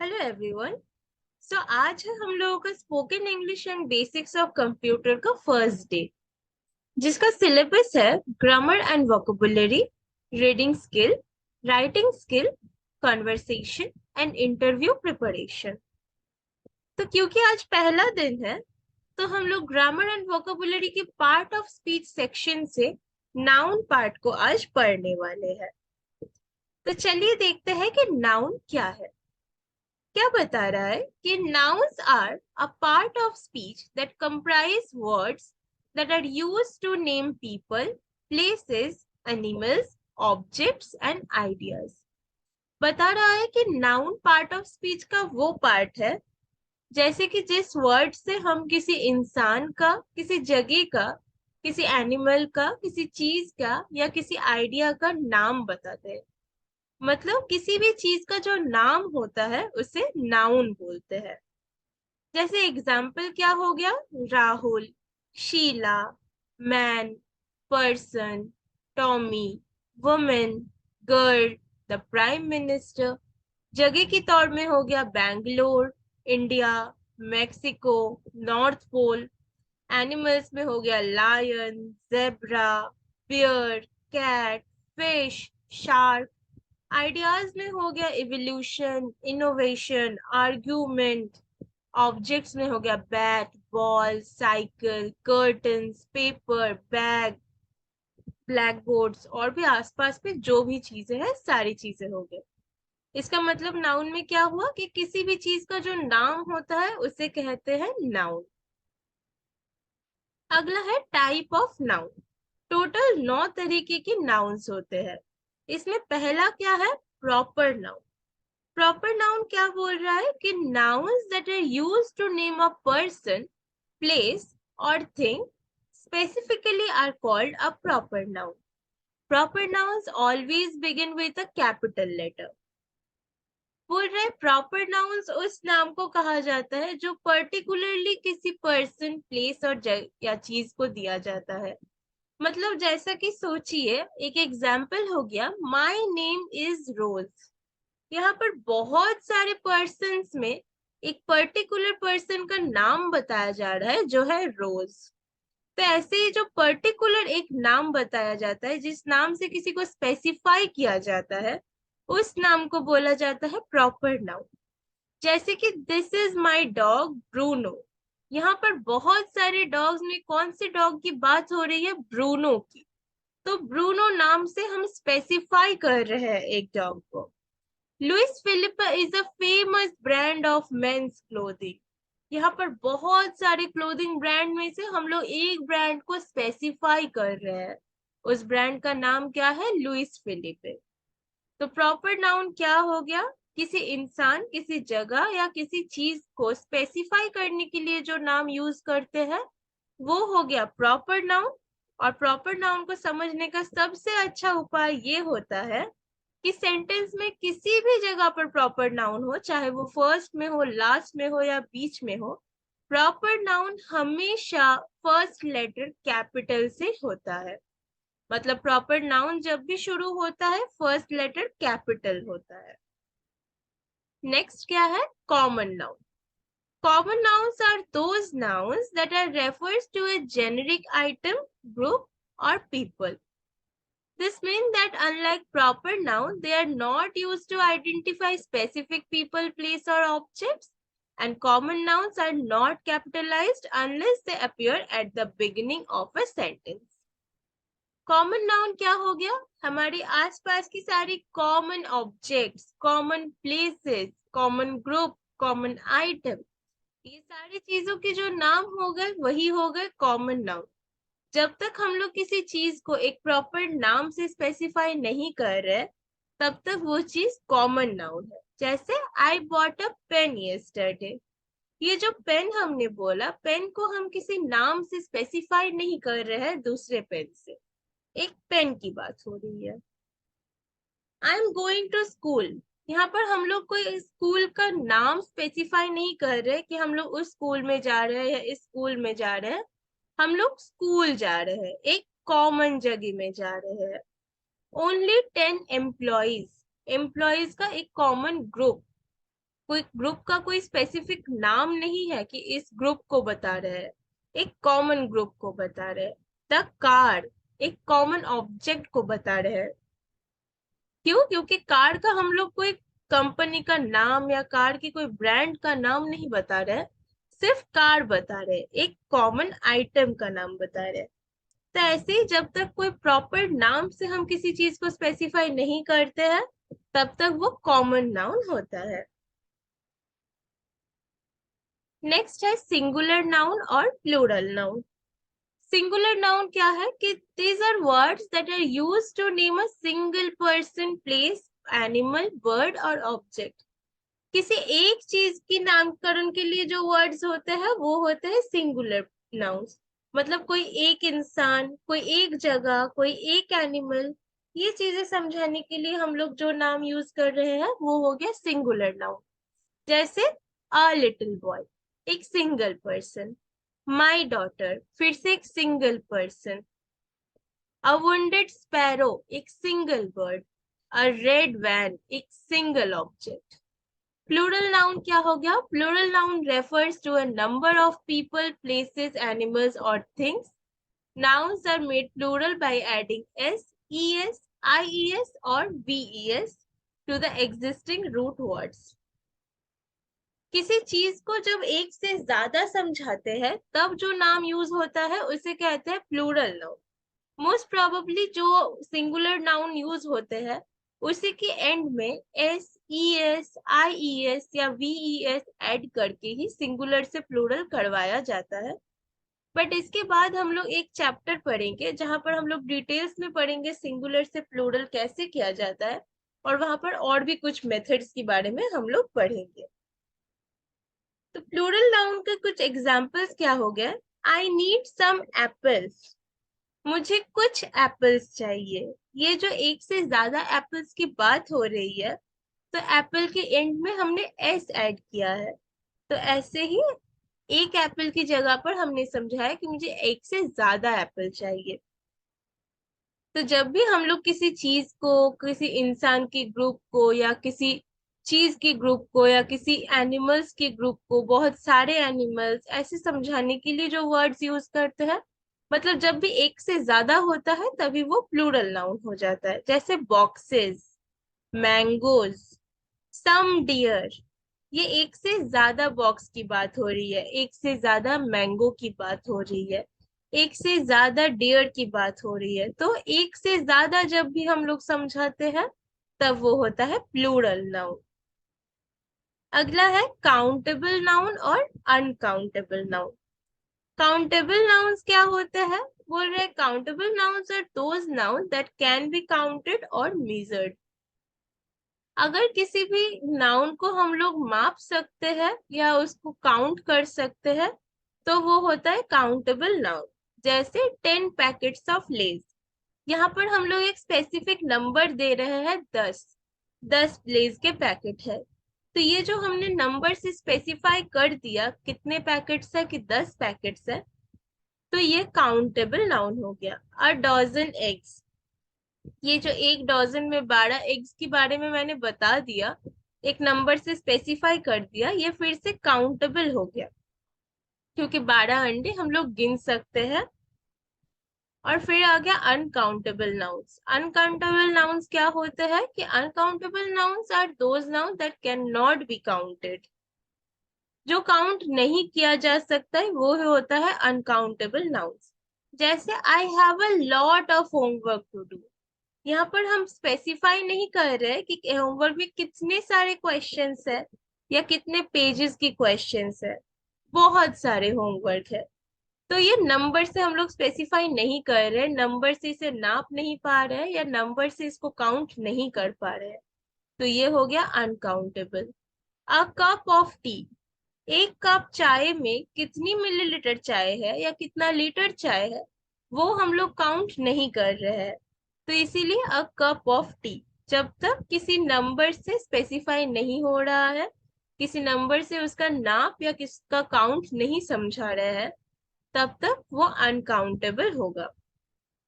Hello everyone. आज है हम लोगों का spoken English and basics of computer का फर्स्ट डे, जिसका सिलेबस है grammar and vocabulary, reading skill, writing skill, conversation and interview preparation. तो क्योंकि आज पहला दिन है, तो हम लोग ग्रामर एंड वोकेबुलरी के पार्ट ऑफ स्पीच सेक्शन से नाउन पार्ट को आज पढ़ने वाले हैं। तो चलिए देखते हैं कि नाउन क्या है। क्या बता रहा है कि nouns are a part of speech that comprise words that are used to name people, places, animals, objects and ideas। बता रहा है कि noun part of speech का वो पार्ट है जैसे कि जिस वर्ड से हम किसी इंसान का, किसी जगह का, किसी एनिमल का, किसी चीज का या किसी आइडिया का नाम बताते हैं। मतलब किसी भी चीज का जो नाम होता है उसे नाउन बोलते हैं। जैसे एग्जाम्पल क्या हो गया? Rahul, Sheela, man, person, Tommy, women, girl, the prime minister. जगह की तौर में हो गया Bangalore, India, Mexico, North Pole. Animals में हो गया lion, zebra, bear, cat, fish, shark. Ideas में हो गया इवोल्यूशन, इनोवेशन, आर्ग्यूमेंट। ऑब्जेक्ट्स में हो गया bat, ball, cycle, curtains, paper, bag, black boards और भी आसपास में जो भी चीजें हैं सारी चीजें हो गई। इसका मतलब नाउन में क्या हुआ कि किसी भी चीज का जो नाम होता है उसे कहते हैं नाउन। अगला है टाइप ऑफ नाउन। टोटल 9 तरीके के नाउन्स होते हैं। इसमें पहला क्या है? Proper noun. प्रॉपर नाउन क्या बोल रहा है कि nouns that are used to name a person, place or thing specifically are called a proper noun. Proper nouns always begin with a capital letter. बोल रहे प्रॉपर नाउन्स उस नाम को कहा जाता है जो पर्टिकुलरली किसी पर्सन, प्लेस और या चीज को दिया जाता है। मतलब जैसा कि सोचिए, एक एग्जाम्पल हो गया, माई नेम इज रोज। यहाँ पर बहुत सारे पर्सन्स में एक पर्टिकुलर पर्सन का नाम बताया जा रहा है जो है रोज। तो ऐसे ही जो पर्टिकुलर एक नाम बताया जाता है, जिस नाम से किसी को स्पेसिफाई किया जाता है, उस नाम को बोला जाता है प्रॉपर नाउन। जैसे कि this is my dog Bruno. यहाँ पर बहुत सारे डॉग्स में कौन से डॉग की बात हो रही है? ब्रूनो की। तो ब्रूनो नाम से हम स्पेसिफाई कर रहे हैं एक डॉग को। Louis Philippe is a famous brand of men's clothing. यहाँ पर बहुत सारे क्लोथिंग ब्रांड में से हम लोग एक ब्रांड को स्पेसिफाई कर रहे हैं। उस ब्रांड का नाम क्या है? Louis Philip. तो प्रॉपर नाउन क्या हो गया? किसी इंसान, किसी जगह या किसी चीज को स्पेसिफाई करने के लिए जो नाम यूज करते हैं वो हो गया प्रॉपर नाउन। और प्रॉपर नाउन को समझने का सबसे अच्छा उपाय ये होता है कि सेंटेंस में किसी भी जगह पर प्रॉपर नाउन हो, चाहे वो फर्स्ट में हो, लास्ट में हो या बीच में हो, प्रॉपर नाउन हमेशा फर्स्ट लेटर कैपिटल से होता है। मतलब प्रॉपर नाउन जब भी शुरू होता है फर्स्ट लेटर कैपिटल होता है। नेक्स्ट क्या है? Common noun. Common nouns are those nouns that are refers to a generic item, group or people. This means that unlike proper noun, they are not used to identify specific people, place or objects, and common nouns are not capitalized unless they appear at the beginning of a sentence. Common noun क्या हो गया? हमारे आसपास की सारी common objects, common places, common group, common item, ये सारी चीजों के जो नाम हो गए वही हो गए कॉमन नाउन। जब तक हम लोग किसी चीज को एक प्रॉपर नाम से स्पेसिफाई नहीं कर रहे, तब तक वो चीज कॉमन नाउन है। जैसे I bought a pen yesterday. ये जो पेन हमने बोला, पेन को हम किसी नाम से स्पेसिफाई नहीं कर रहे हैं दूसरे पेन से, एक पेन की बात हो रही है। I am going to school. यहाँ पर हम लोग कोई स्कूल का नाम स्पेसिफाई नहीं कर रहे कि हम लोग उस स्कूल में जा रहे हैं या इस स्कूल में जा रहे हैं। हम लोग स्कूल जा रहे हैं, एक कॉमन जगह में जा रहे हैं। ओनली 10 एम्प्लॉइज, एम्प्लॉइज का एक कॉमन ग्रुप। कोई ग्रुप का कोई स्पेसिफिक नाम नहीं है कि इस ग्रुप को बता रहे हैं, एक कॉमन ग्रुप को बता रहे हैं। द कार एक कॉमन ऑब्जेक्ट को बता रहे हैं। क्यों? क्योंकि कार का हम लोग कोई कंपनी का नाम या कार की कोई ब्रांड का नाम नहीं बता रहे हैं, सिर्फ कार बता रहे हैं, एक कॉमन आइटम का नाम बता रहे हैं। तो ऐसे ही जब तक कोई प्रॉपर नाम से हम किसी चीज को स्पेसिफाई नहीं करते हैं, तब तक वो कॉमन नाउन होता है। नेक्स्ट है सिंगुलर नाउन और प्लूरल नाउन। सिंगुलर नाउन क्या है कि these are words that are used to name a single person, place, animal, bird और object। किसी एक चीज की नामकरण के लिए जो वर्ड्स होते हैं वो होते हैं सिंगुलर नाउन्स। मतलब कोई एक इंसान, कोई एक जगह, कोई एक एनिमल, ये चीजें समझाने के लिए हम लोग जो नाम यूज कर रहे हैं वो हो गया सिंगुलर नाउन। जैसे अ लिटिल बॉय, एक सिंगल पर्सन। माई डॉटर, फिर से एक single person. A wounded sparrow, एक single bird. A red van, एक सिंगल ऑब्जेक्ट। प्लूरल नाउन क्या हो गया? Plural noun refers to a number of people, places, animals और things. Nouns are made plural by adding s, es, ies और ves to the existing root words। किसी चीज को जब एक से ज्यादा समझाते हैं तब जो नाम यूज होता है उसे कहते हैं प्लूरल नाउन। मोस्ट प्रोबेबली जो सिंगुलर नाउन यूज होते हैं उसी के एंड में एस, ई एस, आई ई एस या वी ई एस एड करके ही सिंगुलर से प्लूरल करवाया जाता है। बट इसके बाद हम लोग एक चैप्टर पढ़ेंगे जहां पर हम लोग डिटेल्स में पढ़ेंगे सिंगुलर से प्लूरल कैसे किया जाता है, और वहां पर और भी कुछ मेथड्स के बारे में हम लोग पढ़ेंगे। तो प्लूरल नाउन के कुछ एग्जांपल्स क्या हो गए? आई नीड सम एप्पल्स, मुझे कुछ एप्पल्स चाहिए। ये जो एक से ज्यादा एप्पल्स की बात हो रही है, तो एप्पल के एंड में हमने एस ऐड किया है। तो ऐसे ही एक एप्पल की जगह पर हमने समझा है कि मुझे एक से ज्यादा एप्पल चाहिए। तो जब भी हम लोग किसी चीज को, किसी इंसान की ग्रुप को या किसी चीज की ग्रुप को या किसी एनिमल्स की ग्रुप को, बहुत सारे एनिमल्स ऐसे समझाने के लिए जो वर्ड्स यूज करते हैं, मतलब जब भी एक से ज्यादा होता है तभी वो प्लूरल नाउन हो जाता है। जैसे बॉक्सेस, मैंगोज, सम डियर, ये एक से ज्यादा बॉक्स की बात हो रही है, एक से ज्यादा मैंगो की बात हो रही है, एक से ज्यादा डियर की बात हो रही है। तो एक से ज्यादा जब भी हम लोग समझाते हैं तब वो होता है प्लूरल नाउन। अगला है काउंटेबल नाउन और अनकाउंटेबल नाउन। काउंटेबल नाउन्स क्या होते हैं? बोल रहे countable nouns are those noun that can be counted और मेजर्ड। अगर किसी भी नाउन को हम लोग माप सकते हैं या उसको काउंट कर सकते हैं तो वो होता है काउंटेबल नाउन। जैसे 10 पैकेट्स ऑफ लेज, यहाँ पर हम लोग एक स्पेसिफिक नंबर दे रहे हैं 10, 10 लेज के पैकेट है। तो ये जो हमने नंबर से स्पेसिफाई कर दिया कितने पैकेट्स है कि 10 पैकेट्स है, तो ये काउंटेबल नाउन हो गया। अ डजन एग्स, ये जो एक डजन में 12 एग्स के बारे में मैंने बता दिया, एक नंबर से स्पेसिफाई कर दिया, ये फिर से काउंटेबल हो गया क्योंकि 12 अंडे हम लोग गिन सकते हैं। और फिर आ गया अनकाउंटेबल नाउन्स। अनकाउंटेबल नाउन्स क्या होते हैं कि uncountable nouns are those noun that can not be counted. जो काउंट नहीं किया जा सकता है वो होता है अनकाउंटेबल नाउन्स। जैसे I have a lot of homework to do, यहाँ पर हम स्पेसिफाई नहीं कर रहे कि होमवर्क में कितने सारे क्वेश्चंस है या कितने पेजेस की क्वेश्चंस है, बहुत सारे होमवर्क है। तो ये नंबर से हम लोग स्पेसिफाई नहीं कर रहे, नंबर से इसे नाप नहीं पा रहे या नंबर से इसको काउंट नहीं कर पा रहे हैं, तो ये हो गया uncountable. A cup of T, एक कप चाय में कितनी मिलीलीटर चाय है या कितना लीटर चाय है वो हम लोग काउंट नहीं कर रहे हैं, तो इसीलिए अ कप ऑफ टी। जब तक किसी नंबर से स्पेसिफाई नहीं हो रहा है, किसी नंबर से उसका नाप या किसका काउंट नहीं समझा रहे हैं, तब तक वो अनकाउंटेबल होगा।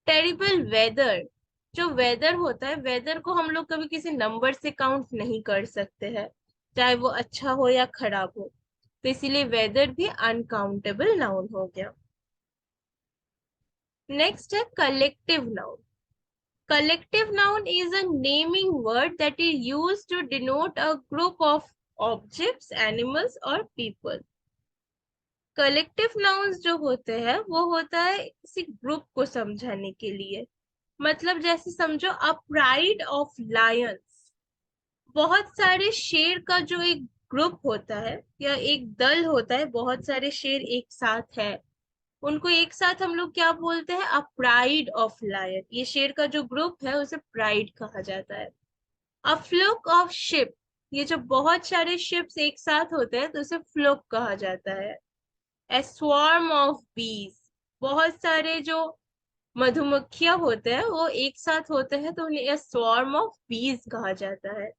टेरिबल वेदर, जो वेदर होता है, वेदर को हम लोग कभी किसी नंबर से काउंट नहीं कर सकते हैं, चाहे वो अच्छा हो या खराब हो। तो इसीलिए वेदर भी अनकाउंटेबल नाउन हो गया। नेक्स्ट है collective noun. Collective noun is a naming word that is used to denote a group of objects, animals और पीपल। कलेक्टिव नाउन्स जो होते हैं वो होता है किसी ग्रुप को समझाने के लिए। मतलब जैसे समझो अ प्राइड ऑफ लायंस, बहुत सारे शेर का जो एक ग्रुप होता है या एक दल होता है, बहुत सारे शेर एक साथ है, उनको एक साथ हम लोग क्या बोलते हैं? A pride of lion. ये शेर का जो ग्रुप है उसे प्राइड कहा जाता है। अ फ्लोक ऑफ शिप, ये जो बहुत सारे शिप्स एक साथ होते हैं तो उसे फ्लोक कहा जाता है। ए स्वार्म ऑफ बीज, बहुत सारे जो मधुमक्खियां होते हैं वो एक साथ होते हैं तो उन्हें ए स्वार्म ऑफ बीज कहा जाता है।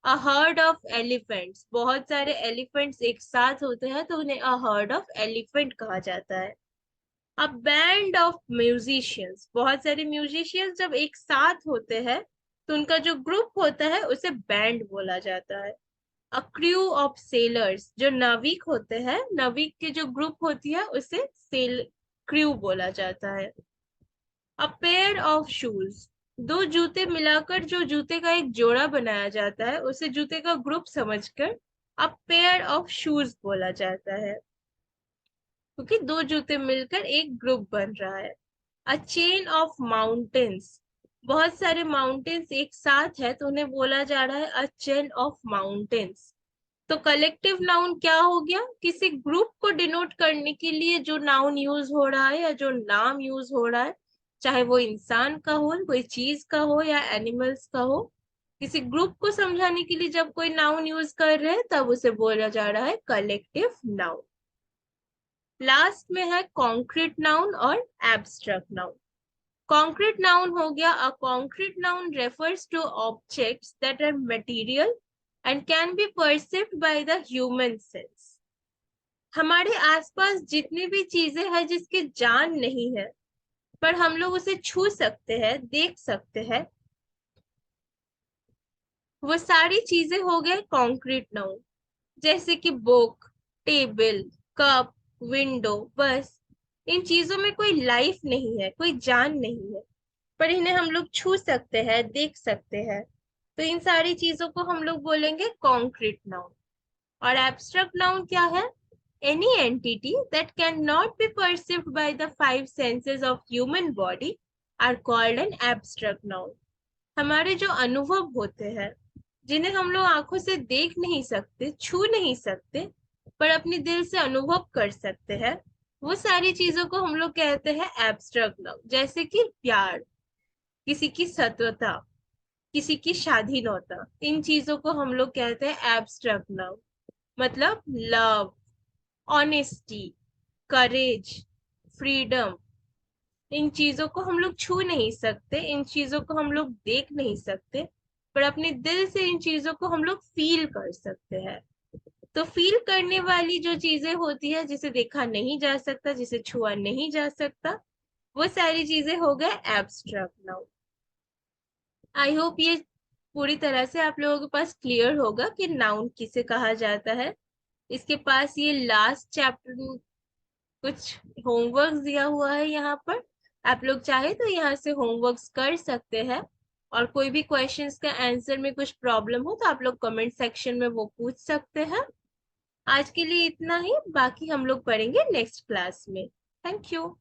अ हर्ड ऑफ एलिफेंट्स, बहुत सारे एलिफेंट्स एक साथ होते हैं तो उन्हें अ हर्ड ऑफ एलिफेंट कहा जाता है। अ बैंड ऑफ म्यूजिशियंस, बहुत सारे म्यूजिशियंस जब एक साथ होते हैं तो उनका जो ग्रुप होता है उसे बैंड बोला जाता है। अ क्रू ऑफ सेलर्स, जो नाविक होते हैं, नाविक की जो ग्रुप होती है उसे सेल क्रू बोला जाता है। अ पेयर ऑफ शूज, दो जूते मिलाकर जो जूते का एक जोड़ा बनाया जाता है उसे जूते का ग्रुप समझकर अ पेयर ऑफ शूज बोला जाता है, क्योंकि दो जूते मिलकर एक ग्रुप बन रहा है। अ चेन ऑफ माउंटेन्स, बहुत सारे माउंटेन्स एक साथ है तो उन्हें बोला जा रहा है अ चेन ऑफ माउंटेन्स। तो कलेक्टिव नाउन क्या हो गया? किसी ग्रुप को डिनोट करने के लिए जो नाउन यूज हो रहा है या जो नाम यूज हो रहा है, चाहे वो इंसान का हो, कोई चीज का हो या एनिमल्स का हो, किसी ग्रुप को समझाने के लिए जब कोई नाउन यूज कर रहे हैं तब उसे बोला जा रहा है कलेक्टिव नाउन। लास्ट में है कॉन्क्रीट नाउन और एब्स्ट्रैक्ट नाउन। कॉन्क्रीट नाउन हो गया, a concrete noun refers to objects that are material and can be perceived by the human sense. हमारे आसपास जितनी भी चीजें हैं जिसकी जान नहीं है पर हम लोग उसे छू सकते हैं, देख सकते हैं, वो सारी चीजें हो गए कॉन्क्रीट नाउन। जैसे कि बुक, टेबल, कप, विंडो, बस। इन चीजों में कोई लाइफ नहीं है, कोई जान नहीं है, पर इन्हें हम लोग छू सकते हैं, देख सकते हैं, तो इन सारी चीजों को हम लोग बोलेंगे कॉन्क्रीट नाउन। और एब्स्ट्रैक्ट नाउन क्या है? Any entity that can not be perceived by the five senses of human body are called an abstract noun. हमारे जो अनुभव होते हैं, जिन्हें हम लोग आंखों से देख नहीं सकते, छू नहीं सकते, पर अपने दिल से अनुभव कर सकते हैं, वो सारी चीजों को हम लोग कहते हैं एब्स्ट्रैक्ट नाउन। जैसे कि प्यार, किसी की सत्वता, किसी की स्वाधीनता, इन चीजों को हम लोग कहते हैं एब्स्ट्रैक्ट नाउन। मतलब लव, ऑनेस्टी, करेज, फ्रीडम, इन चीजों को हम लोग छू नहीं सकते, इन चीजों को हम लोग देख नहीं सकते, पर अपने दिल से इन चीजों को हम लोग फील कर सकते हैं। तो फील करने वाली जो चीजें होती है, जिसे देखा नहीं जा सकता, जिसे छुआ नहीं जा सकता, वो सारी चीजें हो गए एब्स्ट्रैक्ट नाउन। आई होप ये पूरी तरह से आप लोगों के पास क्लियर होगा कि नाउन किसे कहा जाता है। इसके पास ये लास्ट चैप्टर कुछ होमवर्क दिया हुआ है यहाँ पर, आप लोग चाहे तो यहाँ से होमवर्क्स कर सकते हैं। और कोई भी क्वेश्चंस का आंसर में कुछ प्रॉब्लम हो तो आप लोग कमेंट सेक्शन में वो पूछ सकते हैं। आज के लिए इतना ही, बाकी हम लोग पढ़ेंगे नेक्स्ट क्लास में। Thank you.